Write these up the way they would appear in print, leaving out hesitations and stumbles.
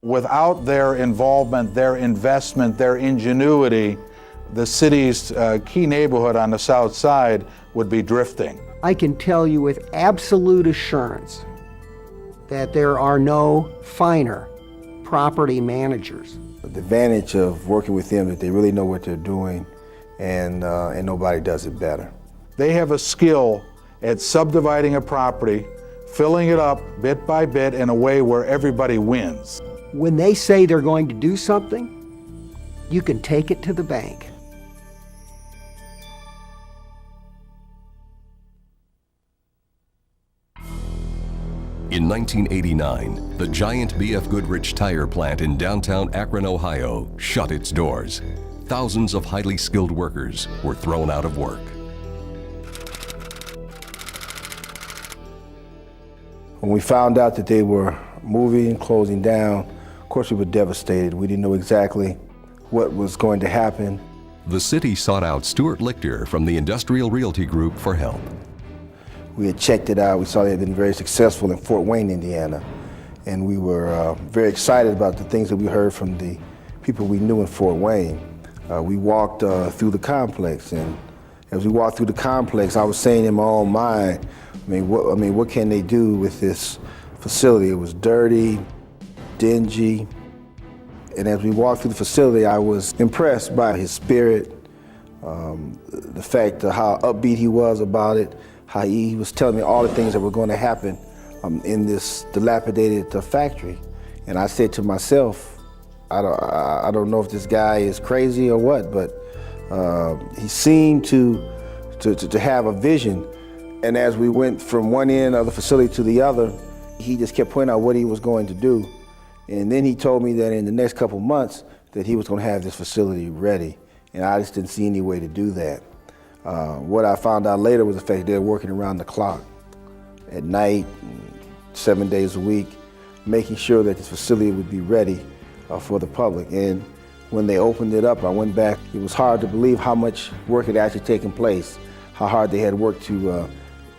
Without their involvement, their investment, their ingenuity, the city's key neighborhood on the south side would be drifting. I can tell you with absolute assurance that there are no finer property managers. The advantage of working with them is that they really know what they're doing, and nobody does it better. They have a skill at subdividing a property, filling it up bit by bit in a way where everybody wins. When they say they're going to do something, you can take it to the bank. In 1989, the giant B.F. Goodrich tire plant in downtown Akron, Ohio, shut its doors. Thousands of highly skilled workers were thrown out of work. When we found out that they were moving, closing down, of course we were devastated. We didn't know exactly what was going to happen. The city sought out Stuart Lichter from the Industrial Realty Group for help. We had checked it out. We saw they had been very successful in Fort Wayne, Indiana. And we were very excited about the things that we heard from the people we knew in Fort Wayne. We walked through the complex, and as we walked through the complex, I was saying in my own mind, what can they do with this facility? It was dirty, dingy, and as we walked through the facility, I was impressed by his spirit, the fact of how upbeat he was about it, how he was telling me all the things that were going to happen in this dilapidated factory. And I said to myself, I don't know if this guy is crazy or what, but he seemed to have a vision. And as we went from one end of the facility to the other, he just kept pointing out what he was going to do. And then he told me that in the next couple months that he was going to have this facility ready. And I just didn't see any way to do that. What I found out later was the fact that they were working around the clock, at night, 7 days a week, making sure that this facility would be ready for the public. And when they opened it up, I went back. It was hard to believe how much work had actually taken place, how hard they had worked to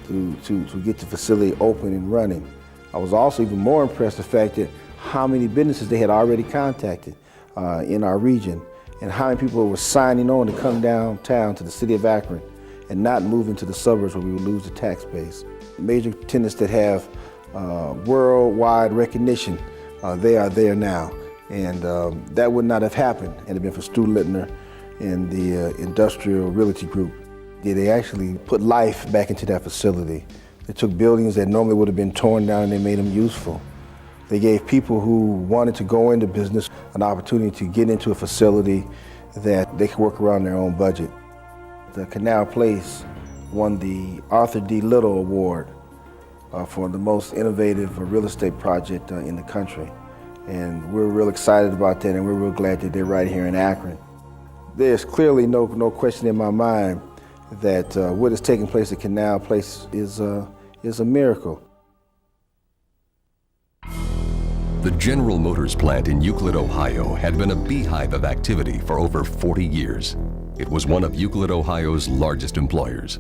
get the facility open and running. I was also even more impressed with the fact that how many businesses they had already contacted in our region, and how many people were signing on to come downtown to the city of Akron and not move into the suburbs where we would lose the tax base. Major tenants that have worldwide recognition, they are there now. And that would not have happened had it been for Stu Littner and the Industrial Realty Group. They actually put life back into that facility. They took buildings that normally would have been torn down and they made them useful. They gave people who wanted to go into business an opportunity to get into a facility that they could work around their own budget. The Canal Place won the Arthur D. Little Award for the most innovative real estate project in the country. And we're real excited about that, and we're real glad that they're right here in Akron. There's clearly no question in my mind that what is taking place at Canal Place is a miracle. The General Motors plant in Euclid, Ohio had been a beehive of activity for over 40 years. It was one of Euclid, Ohio's largest employers.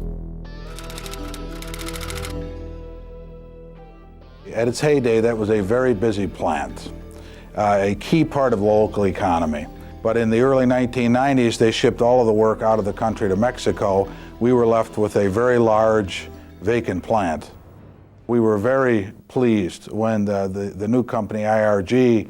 At its heyday, that was a very busy plant, a key part of the local economy. But in the early 1990s, they shipped all of the work out of the country to Mexico. We were left with a very large vacant plant. We were very pleased when the new company, IRG,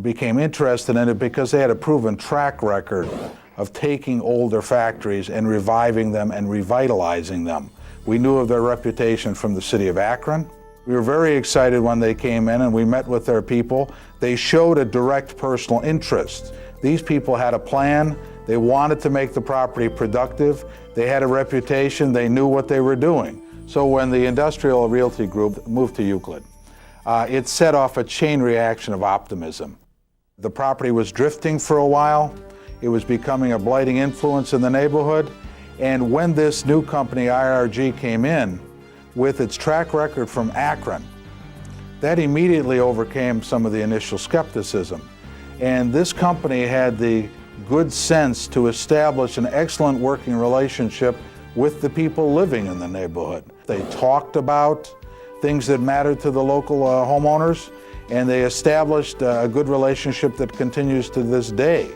became interested in it because they had a proven track record of taking older factories and reviving them and revitalizing them. We knew of their reputation from the city of Akron. We were very excited when they came in and we met with their people. They showed a direct personal interest. These people had a plan. They wanted to make the property productive. They had a reputation. They knew what they were doing. So when the Industrial Realty Group moved to Euclid, it set off a chain reaction of optimism. The property was drifting for a while. It was becoming a blighting influence in the neighborhood. And when this new company, IRG, came in with its track record from Akron, that immediately overcame some of the initial skepticism. And this company had the good sense to establish an excellent working relationship with the people living in the neighborhood. They talked about things that mattered to the local homeowners, and they established a good relationship that continues to this day.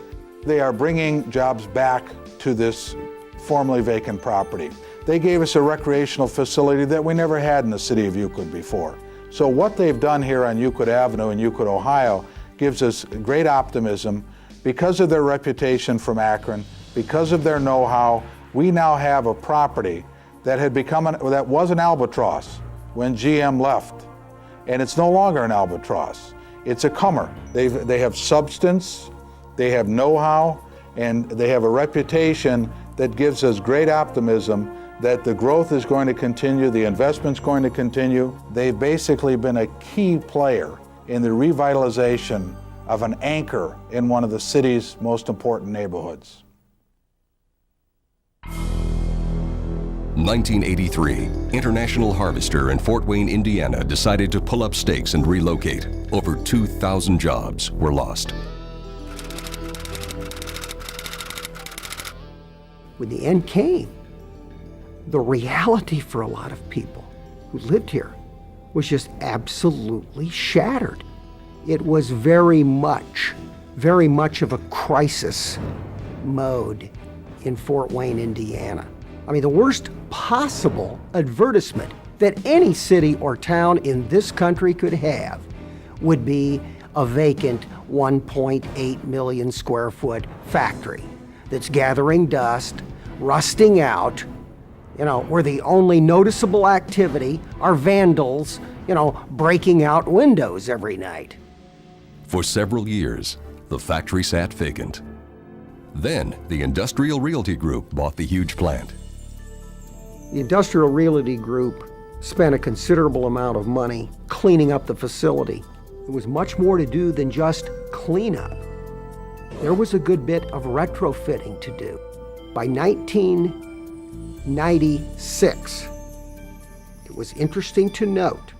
They are bringing jobs back to this formerly vacant property. They gave us a recreational facility that we never had in the city of Euclid before. So what they've done here on Euclid Avenue in Euclid, Ohio, gives us great optimism. Because of their reputation from Akron, because of their know-how, we now have a property that had become that was an albatross when GM left, and it's no longer an albatross. It's a comer. They have substance, they have know-how, and they have a reputation that gives us great optimism that the growth is going to continue, the investment's going to continue. They've basically been a key player in the revitalization of an anchor in one of the city's most important neighborhoods. 1983, International Harvester in Fort Wayne, Indiana decided to pull up stakes and relocate. Over 2,000 jobs were lost. When the end came, the reality for a lot of people who lived here was just absolutely shattered. It was very much of a crisis mode in Fort Wayne, Indiana. I mean, the worst possible advertisement that any city or town in this country could have would be a vacant 1.8 million square foot factory that's gathering dust, rusting out, where the only noticeable activity are vandals, breaking out windows every night. For several years, the factory sat vacant. Then, the Industrial Realty Group bought the huge plant. The Industrial Realty Group spent a considerable amount of money cleaning up the facility. It was much more to do than just clean up. There was a good bit of retrofitting to do. By 1996, it was interesting to note,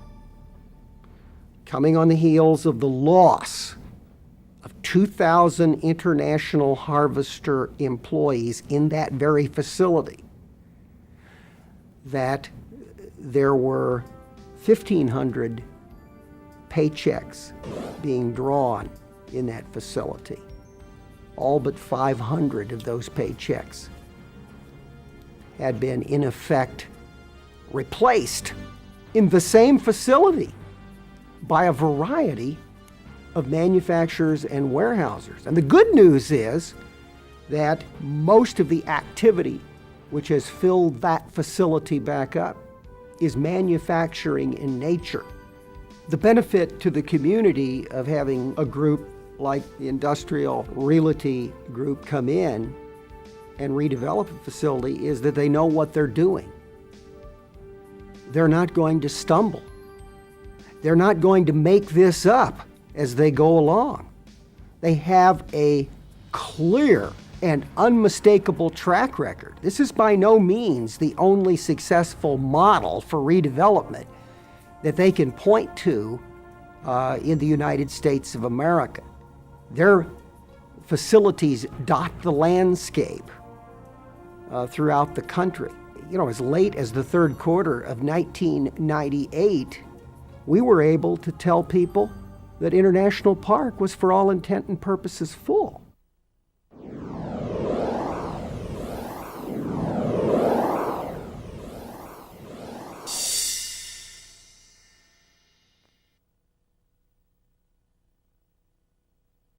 coming on the heels of the loss of 2,000 International Harvester employees in that very facility, that there were 1,500 paychecks being drawn in that facility. All but 500 of those paychecks had been, in effect, replaced in the same facility by a variety of manufacturers and warehousers. And the good news is that most of the activity which has filled that facility back up is manufacturing in nature. The benefit to the community of having a group like the Industrial Realty Group come in and redevelop a facility is that they know what they're doing. They're not going to stumble. They're not going to make this up as they go along. They have a clear and unmistakable track record. This is by no means the only successful model for redevelopment that they can point to in the United States of America. Their facilities dot the landscape throughout the country. As late as the third quarter of 1998, we were able to tell people that International Park was, for all intent and purposes, full.